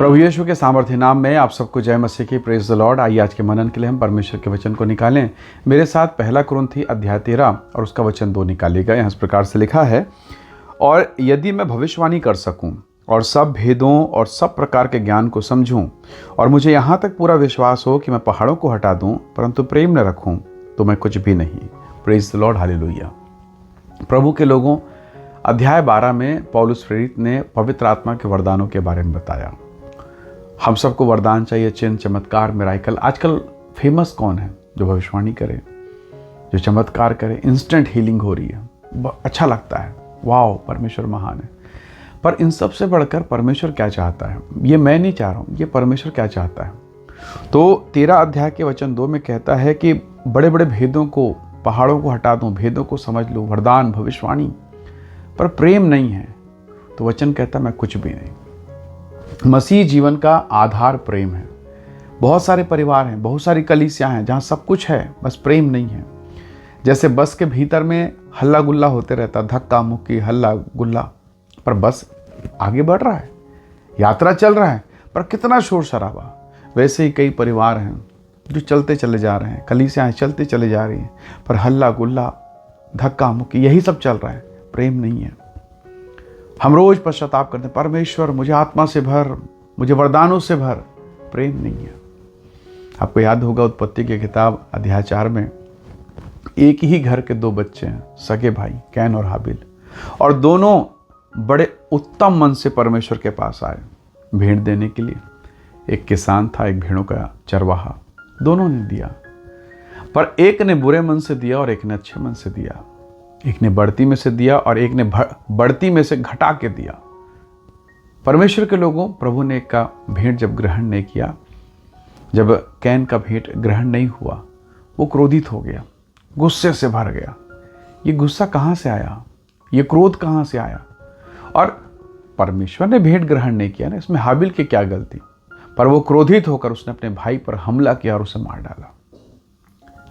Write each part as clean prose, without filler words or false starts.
प्रभु यीशु के सामर्थ्य नाम में आप सबको जय मसीह की। Praise the Lord. आइए आज के मनन के लिए हम परमेश्वर के वचन को निकालें। मेरे साथ पहला कुरिन्थी अध्याय 13 और उसका वचन 2 निकालिएगा। यहाँ इस प्रकार से लिखा है, और यदि मैं भविष्यवाणी कर सकूं और सब भेदों और सब प्रकार के ज्ञान को समझूं, और मुझे यहाँ तक पूरा विश्वास हो कि मैं पहाड़ों को हटा दूं, परंतु प्रेम न रखूं तो मैं कुछ भी नहीं। Praise the lord, hallelujah. प्रभु के लोगों, अध्याय 12 में पौलुस प्रेरित ने पवित्र आत्मा के वरदानों के बारे में बताया। हम सबको वरदान चाहिए, चिन्ह, चमत्कार, मिराकल। आजकल फेमस कौन है? जो भविष्यवाणी करे, जो चमत्कार करे। इंस्टेंट हीलिंग हो रही है, अच्छा लगता है, वाह परमेश्वर महान है। पर इन सब से बढ़कर परमेश्वर क्या चाहता है, ये मैं नहीं चाह रहा हूँ, ये परमेश्वर क्या चाहता है। तो 13 अध्याय के वचन 2 में कहता है कि बड़े बड़े भेदों को, पहाड़ों को हटा दूँ, भेदों को समझ लूँ, वरदान, भविष्यवाणी, पर प्रेम नहीं है तो वचन कहता मैं कुछ भी नहीं। मसीह जीवन का आधार प्रेम है। बहुत सारे परिवार हैं, बहुत सारी कलीसियां हैं जहां सब कुछ है, बस प्रेम नहीं है। जैसे बस के भीतर में हल्ला गुल्ला होते रहता, धक्का मुक्की, हल्ला गुल्ला, पर बस आगे बढ़ रहा है, यात्रा चल रहा है, पर कितना शोर शराबा। वैसे ही कई परिवार हैं जो चलते चले जा रहे हैं, कलीसियां चलते चले जा रही हैं, पर हल्ला गुल्ला, धक्का मुक्की, यही सब चल रहा है, प्रेम नहीं है। हम रोज पश्चाताप करते हैं, परमेश्वर मुझे आत्मा से भर, मुझे वरदानों से भर, प्रेम नहीं है। आपको याद होगा उत्पत्ति की किताब अध्याय 4 में एक ही घर के 2 बच्चे हैं, सगे भाई, कैन और हाबिल, और दोनों बड़े उत्तम मन से परमेश्वर के पास आए भेंट देने के लिए। एक किसान था, एक भेड़ों का चरवाहा, दोनों ने दिया, पर एक ने बुरे मन से दिया और एक ने अच्छे मन से दिया। एक ने बढ़ती में से दिया और एक ने बढ़ती में से घटा के दिया। परमेश्वर के लोगों, प्रभु ने का भेंट जब ग्रहण नहीं किया, जब कैन का भेंट ग्रहण नहीं हुआ, वो क्रोधित हो गया, गुस्से से भर गया। ये गुस्सा कहाँ से आया, ये क्रोध कहाँ से आया? और परमेश्वर ने भेंट ग्रहण नहीं किया ना, इसमें हाबिल की क्या गलती? पर वो क्रोधित होकर उसने अपने भाई पर हमला किया और उसे मार डाला।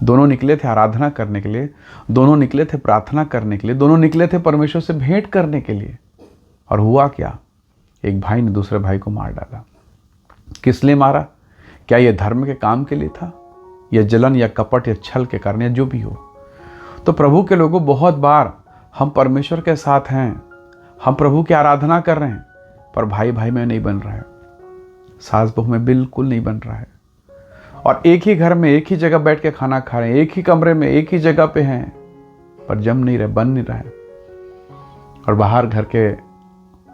दोनों निकले थे आराधना करने के लिए, दोनों निकले थे प्रार्थना करने के लिए, दोनों निकले थे परमेश्वर से भेंट करने के लिए, और हुआ क्या? एक भाई ने दूसरे भाई को मार डाला। किस लिए मारा? क्या यह धर्म के काम के लिए था, या जलन या कपट या छल के कारण, या जो भी हो? तो प्रभु के लोगों, बहुत बार हम परमेश्वर के साथ हैं, हम प्रभु की आराधना कर रहे हैं, पर भाई भाई में नहीं बन रहा है, सास बहू में बिल्कुल नहीं बन रहा है, और एक ही घर में एक ही जगह बैठ के खाना खा रहे हैं, एक ही कमरे में एक ही जगह पे हैं, पर जम नहीं रहे, बन नहीं रहा है। और बाहर घर के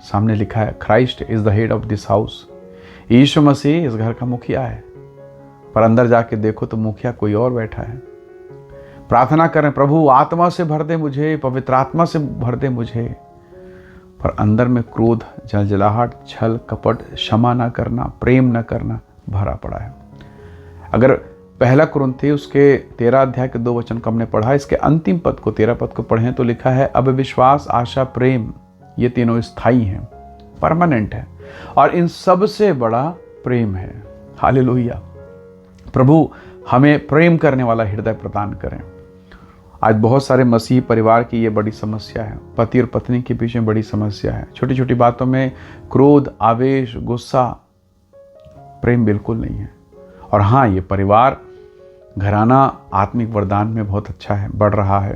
सामने लिखा है, Christ is the head of this house, Yeshu Masih इस घर का मुखिया है, पर अंदर जाके देखो तो मुखिया कोई और बैठा है। प्रार्थना करें, प्रभु आत्मा से भर दे मुझे, पवित्र आत्मा से भर दे मुझे, पर अंदर में क्रोध, जलजलाहट, छल, कपट, क्षमा न करना, प्रेम न करना भरा पड़ा है। अगर पहला कुरिन्थी उसके 13 अध्याय के 2 वचन को हमने पढ़ा, इसके अंतिम पद को, 13 पद को पढ़ें तो लिखा है, अब विश्वास, आशा, प्रेम, ये तीनों स्थायी हैं, परमानेंट है, और इन सब से बड़ा प्रेम है। हालेलुया। प्रभु हमें प्रेम करने वाला हृदय प्रदान करें। आज बहुत सारे मसीही परिवार की ये बड़ी समस्या है, पति और पत्नी के बीच में बड़ी समस्या है। छोटी छोटी बातों में क्रोध, आवेश, गुस्सा, प्रेम बिल्कुल नहीं है। और हाँ, ये परिवार, घराना आत्मिक वरदान में बहुत अच्छा है, बढ़ रहा है,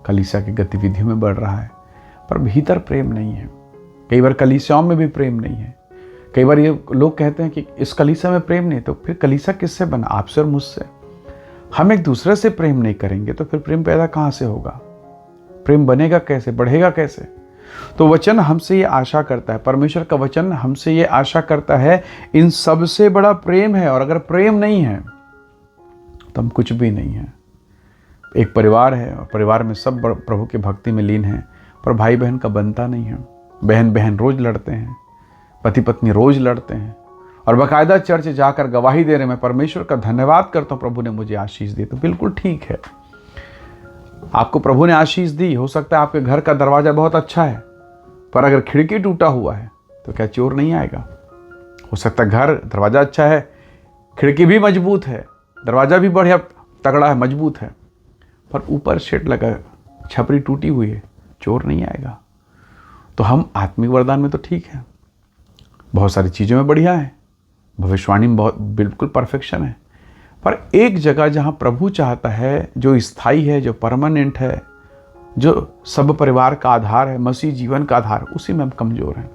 कलीसिया की गतिविधियों में बढ़ रहा है, पर भीतर प्रेम नहीं है। कई बार कलीसियाओं में भी प्रेम नहीं है। कई बार ये लोग कहते हैं कि इस कलीसिया में प्रेम नहीं, तो फिर कलीसिया किससे बना? आपसे और मुझसे। हम एक दूसरे से प्रेम नहीं करेंगे तो फिर प्रेम पैदा कहाँ से होगा? प्रेम बनेगा कैसे, बढ़ेगा कैसे? तो वचन हमसे ये आशा करता है, परमेश्वर का वचन हमसे ये आशा करता है, इन सब से बड़ा प्रेम है, और अगर प्रेम नहीं है तो हम कुछ भी नहीं है। एक परिवार है और परिवार में सब प्रभु के भक्ति में लीन हैं, पर भाई बहन का बनता नहीं है। बहन बहन रोज लड़ते हैं, पति पत्नी रोज लड़ते हैं, और बाकायदा चर्च जाकर गवाही दे रहे, मैं परमेश्वर का धन्यवाद करता हूँ, प्रभु ने मुझे आशीष दी। तो बिल्कुल ठीक है, आपको प्रभु ने आशीष दी। हो सकता है आपके घर का दरवाजा बहुत अच्छा है, पर अगर खिड़की टूटा हुआ है तो क्या चोर नहीं आएगा? हो सकता है घर, दरवाजा अच्छा है, खिड़की भी मजबूत है, दरवाजा भी बढ़िया तगड़ा है, मजबूत है, पर ऊपर शेड लगा, छपरी टूटी हुई है, चोर नहीं आएगा। तो हम आत्मिक वरदान में तो ठीक है, बहुत सारी चीज़ों में बढ़िया है, भविष्यवाणी में बहुत बिल्कुल परफेक्शन है, पर एक जगह जहाँ प्रभु चाहता है, जो स्थायी है, जो परमानेंट है, जो सब परिवार का आधार है, मसीह जीवन का आधार, उसी में हम कमज़ोर हैं,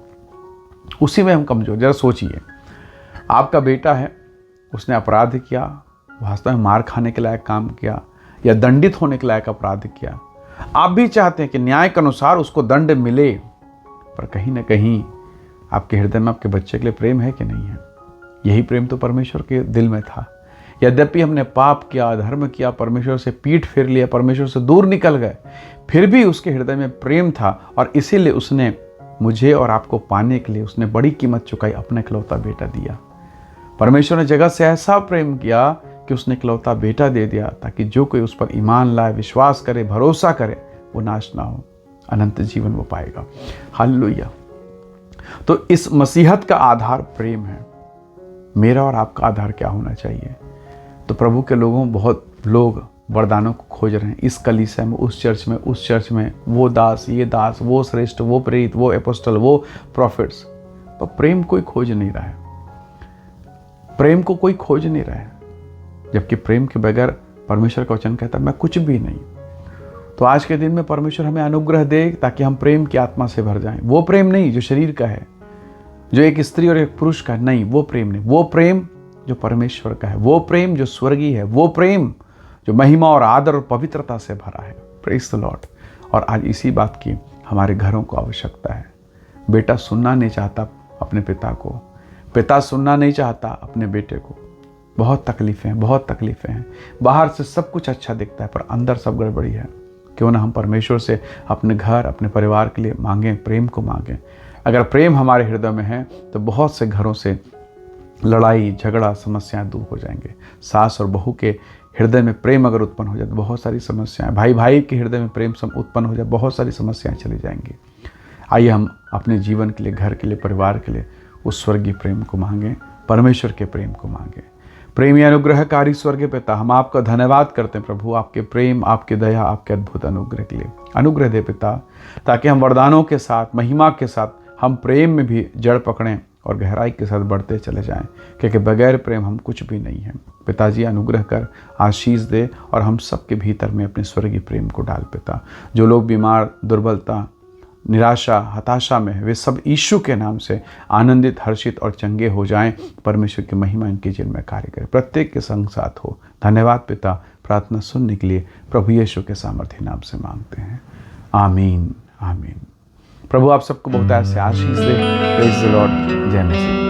उसी में हम कमज़ोर। जरा सोचिए, आपका बेटा है, उसने अपराध किया, वास्तव में मार खाने के लायक काम किया या दंडित होने के लायक अपराध किया। आप भी चाहते हैं कि न्याय के अनुसार उसको दंड मिले, पर कहीं ना कहीं आपके हृदय में आपके बच्चे के लिए प्रेम है कि नहीं है? यही प्रेम तो परमेश्वर के दिल में था। यद्यपि हमने पाप किया, अधर्म किया, परमेश्वर से पीठ फेर लिया, परमेश्वर से दूर निकल गए, फिर भी उसके हृदय में प्रेम था, और इसीलिए उसने मुझे और आपको पाने के लिए उसने बड़ी कीमत चुकाई, अपना इकलौता बेटा दिया। परमेश्वर ने जगत से ऐसा प्रेम किया कि उसने इकलौता बेटा दे दिया, ताकि जो कोई उस पर ईमान लाए, विश्वास करे, भरोसा करे, वो नाश ना हो, अनंत जीवन वो पाएगा। हालेलुया। तो इस मसीहत का आधार प्रेम है। मेरा और आपका आधार क्या होना चाहिए? तो प्रभु के लोगों, बहुत लोग वरदानों को खोज रहे हैं, इस कलीसिया में, उस चर्च में, उस चर्च में, वो दास, ये दास, वो श्रेष्ठ, वो प्रेरित, वो एपोस्टल, वो प्रॉफिट्स, पर प्रेम कोई खोज नहीं रहा है। प्रेम को कोई खोज नहीं रहा है, जबकि प्रेम के बगैर परमेश्वर का वचन कहता है मैं कुछ भी नहीं। तो आज के दिन में परमेश्वर हमें अनुग्रह दे ताकि हम प्रेम की आत्मा से भर जाएं। वो प्रेम नहीं जो शरीर का है, जो एक स्त्री और एक पुरुष का है, नहीं, वो प्रेम नहीं। वो प्रेम जो परमेश्वर का है, वो प्रेम जो स्वर्गीय है, वो प्रेम जो महिमा और आदर और पवित्रता से भरा है। Praise the Lord. और आज इसी बात की हमारे घरों को आवश्यकता है। बेटा सुनना नहीं चाहता अपने पिता को, पिता सुनना नहीं चाहता अपने बेटे को। बहुत तकलीफ़ें हैं, बहुत तकलीफ़ें हैं। बाहर से सब कुछ अच्छा दिखता है, पर अंदर सब गड़बड़ी है। क्यों ना हम परमेश्वर से अपने घर, अपने परिवार के लिए मांगें, प्रेम को मांगें। अगर प्रेम हमारे हृदय में है तो बहुत से घरों से लड़ाई, झगड़ा, समस्याएं दूर हो जाएंगे। सास और बहू के हृदय में प्रेम अगर उत्पन्न हो जाए तो बहुत सारी समस्याएं, भाई भाई के हृदय में प्रेम उत्पन्न हो जाए, बहुत सारी समस्याएं चली जाएंगी। आइए हम अपने जीवन के लिए, घर के लिए, परिवार के लिए उस स्वर्गीय प्रेम को मांगें, परमेश्वर के प्रेम को मांगें। प्रेमी अनुग्रहकारी स्वर्गीय पिता, हम आपका धन्यवाद करते हैं प्रभु, आपके प्रेम, आपकी दया, आपके अद्भुत अनुग्रह के लिए। अनुग्रह दे पिता, ताकि हम वरदानों के साथ, महिमा के साथ, हम प्रेम में भी जड़ पकड़ें और गहराई के साथ बढ़ते चले जाएं, क्योंकि बगैर प्रेम हम कुछ भी नहीं हैं। पिताजी अनुग्रह कर, आशीष दे और हम सबके भीतर में अपने स्वर्गीय प्रेम को डाल पिता। जो लोग बीमार, दुर्बलता, निराशा, हताशा में है, वे सब यीशु के नाम से आनंदित, हर्षित और चंगे हो जाएं। परमेश्वर की महिमा इनके जीवन में कार्य करे, प्रत्येक के संग साथ हो। धन्यवाद पिता, प्रार्थना सुनने के लिए प्रभु यीशु के सामर्थ्य नाम से मांगते हैं। आमीन, आमीन। प्रभु आप सबको बहुत ऐसे आशीष दे। Praise the lord. जय मसीह।